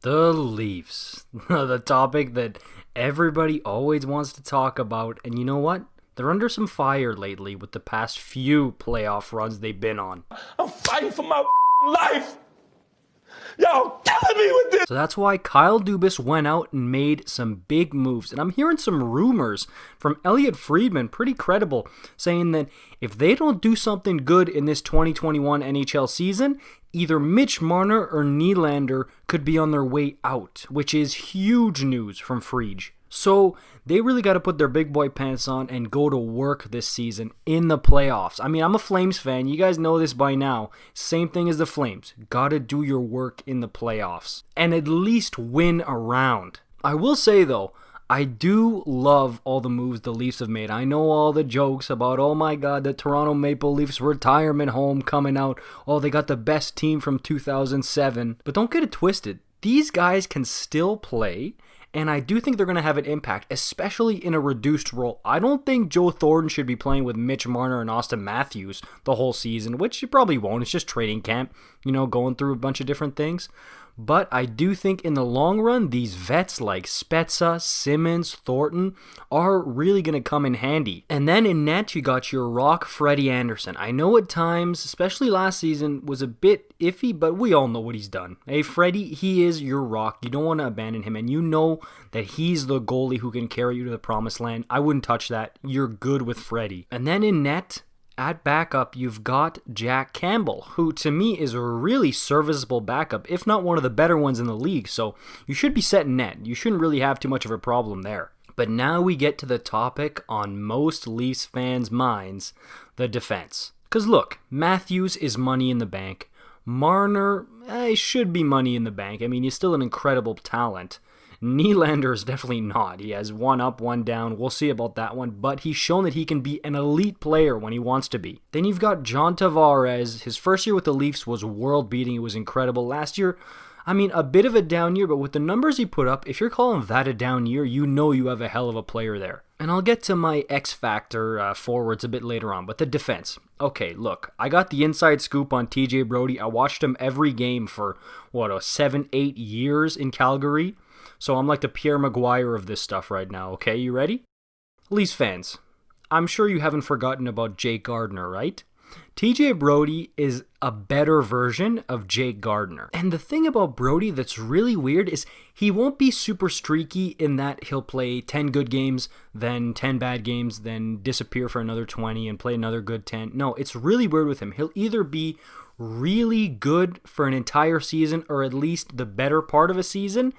The Leafs. The topic that everybody always wants to talk about. And you know what? They're under some fire lately with the past few playoff runs they've been on. I'm fighting for my life. Y'all killing me with this. So that's why Kyle Dubas went out and made some big moves. And I'm hearing some rumors from Elliot Friedman, pretty credible, saying that if they don't do something good in this 2021 NHL season, either Mitch, Marner, or Nylander could be on their way out, which is huge news from Friedge. So they really got to put their big boy pants on and go to work this season in the playoffs. I mean, I'm a Flames fan. You guys know this by now. Same thing as the Flames. Got to do your work in the playoffs and at least win a round. I will say, though, I do love all the moves the Leafs have made. I know all the jokes about, oh my God, the Toronto Maple Leafs retirement home coming out. Oh, they got the best team from 2007. But don't get it twisted. These guys can still play. And I do think they're going to have an impact, especially in a reduced role. I don't think Joe Thornton should be playing with Mitch Marner and Auston Matthews the whole season, which he probably won't. It's just training camp, going through a bunch of different things. But I do think in the long run, these vets like Spezza, Simmonds, Thornton are really going to come in handy. And then in net, you got your rock, Freddie Anderson. I know at times, especially last season, was a bit iffy, but we all know what he's done. Hey, Freddie, he is your rock. You don't want to abandon him, and you know that he's the goalie who can carry you to the promised land. I wouldn't touch that. You're good with Freddie. And then in net, at backup, you've got Jack Campbell, who to me is a really serviceable backup, if not one of the better ones in the league. So you should be set in net. You shouldn't really have too much of a problem there. But now we get to the topic on most Leafs fans' minds, the defense. Because look, Matthews is money in the bank. Marner should be money in the bank. I mean, he's still an incredible talent. Nylander is definitely not. He has one up, one down. We'll see about that one. But he's shown that he can be an elite player when he wants to be. Then you've got John Tavares. His first year with the Leafs was world-beating. It was incredible. Last year, a bit of a down year, but with the numbers he put up, if you're calling that a down year, you know you have a hell of a player there. And I'll get to my X Factor forwards a bit later on, but the defense. Okay, look, I got the inside scoop on TJ Brodie. I watched him every game for, 7-8 years in Calgary. So I'm like the Pierre Maguire of this stuff right now, okay? You ready? Leafs fans, I'm sure you haven't forgotten about Jake Gardiner, right? TJ Brodie is a better version of Jake Gardiner. And the thing about Brodie that's really weird is he won't be super streaky in that he'll play 10 good games, then 10 bad games, then disappear for another 20 and play another good 10. No, it's really weird with him. He'll either be really good for an entire season or at least the better part of a season,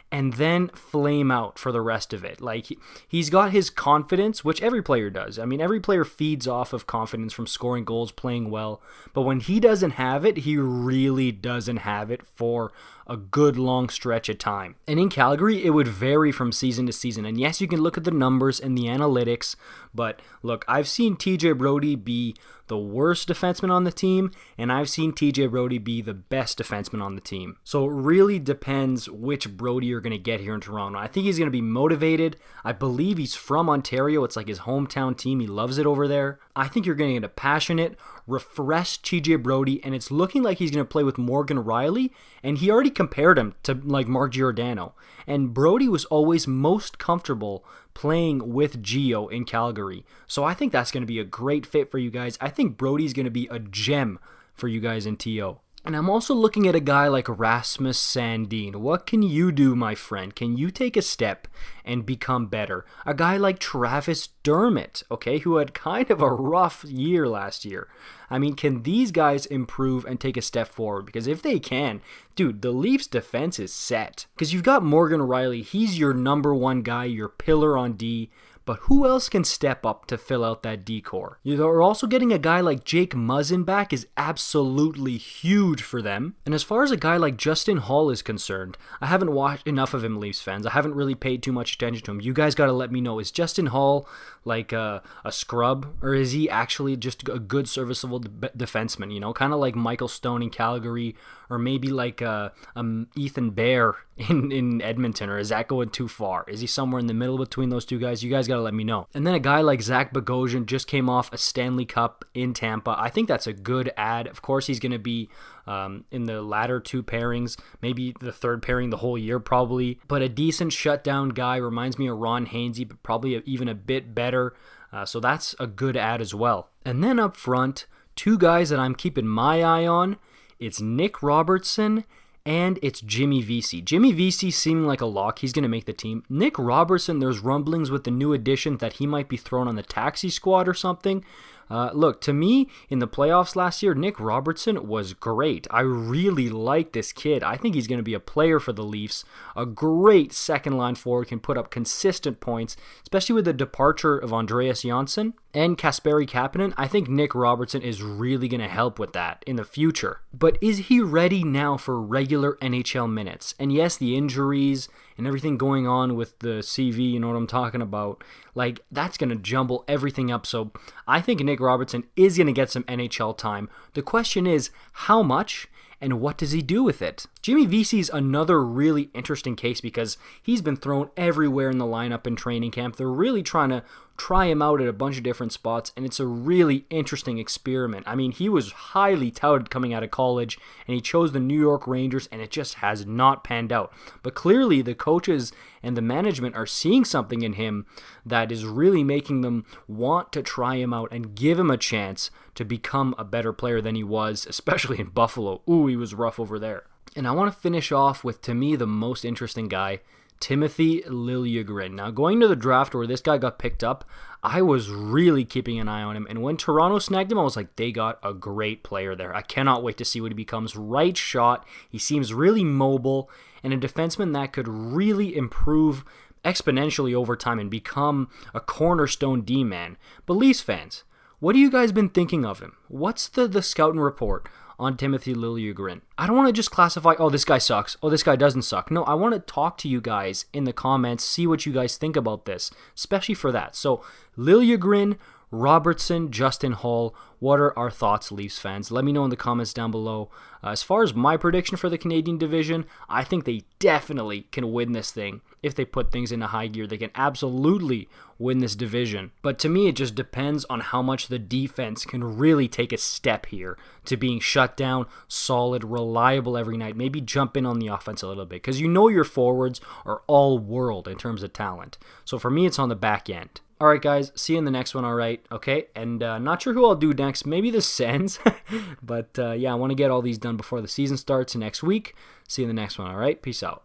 and then flame out for the rest of it. Like, he's got his confidence, which every player does. I mean, every player feeds off of confidence from scoring goals, playing well. But when he doesn't have it, he really doesn't have it for a good long stretch of time. And in Calgary, it would vary from season to season. And yes, you can look at the numbers and the analytics, but look, I've seen TJ Brodie be the worst defenseman on the team, and I've seen TJ Brodie be the best defenseman on the team. So it really depends which Brodie you're going to get here in Toronto. I think he's going to be motivated. I believe he's from Ontario. It's like his hometown team. He loves it over there. I think you're going to get a passionate, refreshed TJ Brodie, and it's looking like he's going to play with Morgan Rielly, and he already compared him to like Mark Giordano. And Brodie was always most comfortable playing with Gio in Calgary. So I think that's going to be a great fit for you guys. I think Brodie's going to be a gem for you guys in TO. And I'm also looking at a guy like Rasmus Sandin. What can you do, my friend? Can you take a step and become better? A guy like Travis Dermott, okay, who had kind of a rough year last year. I mean, can these guys improve and take a step forward? Because if they can, dude, the Leafs defense is set. Because you've got Morgan Rielly. He's your number one guy, your pillar on D. But who else can step up to fill out that D-core? You're also getting a guy like Jake Muzzin back is absolutely huge for them. And as far as a guy like Justin Hall is concerned, I haven't watched enough of him, Leafs fans. I haven't really paid too much attention to him. You guys got to let me know. Is Justin Hall like a scrub? Or is he actually just a good, serviceable defenseman? Kind of like Michael Stone in Calgary, or maybe like Ethan Bear in Edmonton, or is that going too far? Is he somewhere in the middle between those two guys? You guys got gotta let me know. And then a guy like Zach Bogosian just came off a Stanley Cup in Tampa. I think that's a good add. Of course, he's gonna be in the latter two pairings, maybe the third pairing the whole year probably. But a decent shutdown guy, reminds me of Ron Hainsey, but probably even a bit better. So that's a good add as well. And then up front, two guys that I'm keeping my eye on. It's Nick Robertson and it's Jimmy Vesey. Jimmy Vesey seeming like a lock. He's going to make the team. Nick Robertson, there's rumblings with the new addition that he might be thrown on the taxi squad or something. Look, to me, in the playoffs last year, Nick Robertson was great. I really like this kid. I think he's going to be a player for the Leafs. A great second-line forward, can put up consistent points, especially with the departure of Andreas Johnsson and Kasperi Kapanen. I think Nick Robertson is really going to help with that in the future. But is he ready now for regular NHL minutes? And yes, the injuries and everything going on with the CV, you know what I'm talking about, like that's going to jumble everything up. So I think Nick Robertson is going to get some NHL time. The question is, how much and what does he do with it? Jimmy Vesey's another really interesting case because he's been thrown everywhere in the lineup in training camp. They're really trying to try him out at a bunch of different spots, and it's a really interesting experiment. I mean, he was highly touted coming out of college, and he chose the New York Rangers, and it just has not panned out. But clearly, the coaches and the management are seeing something in him that is really making them want to try him out and give him a chance to become a better player than he was, especially in Buffalo. Ooh, he was rough over there. And I want to finish off with, to me, the most interesting guy, Timothy Liljegren. Now, going to the draft where this guy got picked up, I was really keeping an eye on him. And when Toronto snagged him, I was like, they got a great player there. I cannot wait to see what he becomes. Right shot. He seems really mobile and a defenseman that could really improve exponentially over time and become a cornerstone D-man. But Leafs fans, what have you guys been thinking of him? What's the scouting report on Timothy Liljegren? I don't want to just classify, oh, this guy sucks, oh, this guy doesn't suck. No, I want to talk to you guys in the comments, see what you guys think about this, especially for that. So, Liljegren, Robertson, Justin Holl, what are our thoughts, Leafs fans? Let me know in the comments down below. As far as my prediction for the Canadian division, I think they definitely can win this thing. If they put things into high gear, they can absolutely win this division. But to me, it just depends on how much the defense can really take a step here to being shut down, solid, reliable every night. Maybe jump in on the offense a little bit, because you know your forwards are all world in terms of talent. So for me, it's on the back end. All right, guys, see you in the next one, all right? Okay, and not sure who I'll do next. Maybe the Sens, but yeah, I want to get all these done before the season starts next week. See you in the next one, all right? Peace out.